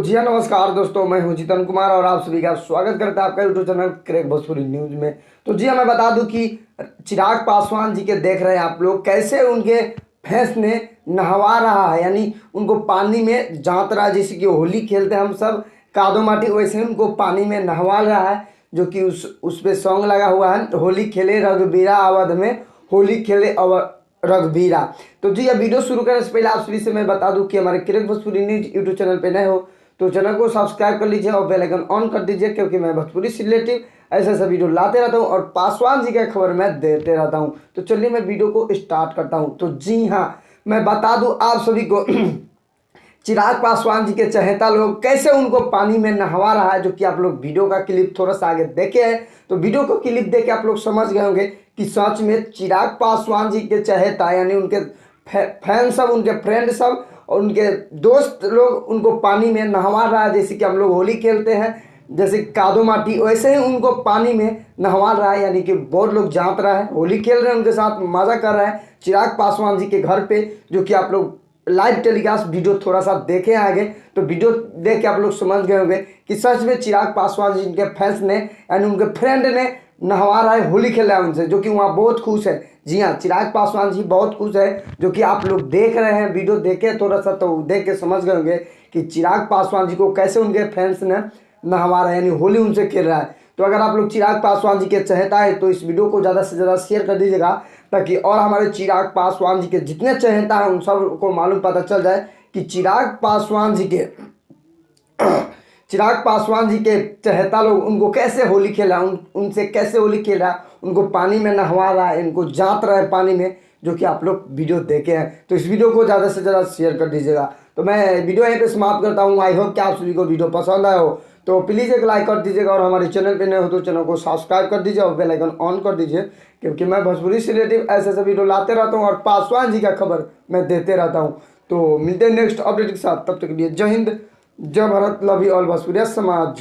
जी हाँ, नमस्कार दोस्तों, मैं हूं जीतन कुमार और आप सभी का स्वागत करता है आपका YouTube channel crack Bhojpuri news में। तो जी हाँ, मैं बता दूं कि चिराग पासवान जी के देख रहे हैं आप लोग कैसे उनके भैंस ने नहवा रहा है, यानी उनको पानी में जात रहा है। जैसे कि होली खेलते हैं हम सब कादो माटी, वैसे ही उनको पानी में नहवा रहा है। जो कि उस पे सॉन्ग लगा हुआ है, होली खेले रघुबीरा अवध में, होली खेले रघुबीरा। तो जी अब वीडियो शुरू करने से पहले आप सभी से मैं बता दूं कि हमारे crack Bhojpuri news YouTube channel पे नए हो तो चैनल को सब्सक्राइब कर लीजिए और बेल आइकन ऑन कर दीजिए, क्योंकि मैं भोजपुरी से रिलेटिव ऐसे ऐसे वीडियो लाते रहता हूं और पासवान जी का खबर मैं देते रहता हूं। तो चलिए मैं वीडियो को स्टार्ट करता हूं। तो जी हाँ, मैं बता दूं आप सभी को चिराग पासवान जी के चहेता लोग कैसे उनको पानी में नहवा रहा है, जो कि आप लोग वीडियो का क्लिप थोड़ा सा आगे देखे हैं। तो वीडियो को क्लिप देख के आप लोग समझ गए होंगे कि सच में चिराग पासवान जी के चहेता यानी उनके फैन सब, उनके फ्रेंड सब और उनके दोस्त लोग उनको पानी में नहवा रहा है। जैसे कि हम लोग होली खेलते हैं, जैसे कादो माटी, वैसे ही उनको पानी में नहवा रहा है। यानी कि बहुत लोग जात रहा है, होली खेल रहे हैं, उनके साथ मजा कर रहा है चिराग पासवान जी के घर पे, जो कि आप लोग लाइव टेलीकास्ट वीडियो थोड़ा सा देखें आगे। तो वीडियो देख के आप लोग समझ गए होंगे कि सच में चिराग पासवान जी के फैंस ने यानी उनके फ्रेंड ने नहवा रहा है, होली खेल रहा है उनसे, जो कि वहाँ बहुत खुश है। जी हाँ, चिराग पासवान जी बहुत खुश है, जो कि आप लोग देख रहे हैं। वीडियो देखे थोड़ा सा तो देख के समझ गए होंगे कि चिराग पासवान जी को कैसे उनके फैंस ने नहवा रहा है, यानी होली उनसे खेल रहा है। तो अगर आप लोग चिराग पासवान जी के चहेता है तो इस वीडियो को ज़्यादा से ज़्यादा शेयर कर दीजिएगा, ताकि और हमारे चिराग पासवान जी के जितने चहेता हैं उन सब को मालूम पता चल जाए कि चिराग पासवान जी के चहेता लोग उनको कैसे होली खेला, उनसे कैसे होली खेल रहा है, उनको पानी में नहवा रहा है, इनको जात रहा है पानी में, जो कि आप लोग वीडियो देखे हैं। तो इस वीडियो को ज़्यादा से ज़्यादा शेयर कर दीजिएगा। तो मैं वीडियो यहीं पे समाप्त करता हूँ। आई होप कि आप सभी को वीडियो पसंद आया हो, तो प्लीज़ एक लाइक कर दीजिएगा और हमारे चैनल पे नए हो तो चैनल को सब्सक्राइब कर दीजिए और बेल आइकन ऑन कर दीजिए, क्योंकि मैं भोजपुरी से रिलेटिव ऐसे ऐसे वीडियो लाते रहता हूँ और पासवान जी का खबर मैं देते रहता हूँ। तो मिलते हैं नेक्स्ट अपडेट के साथ, तब तक के लिए जय हिंद, जय भारत, लव यू ऑल भोजपुरिया समाज।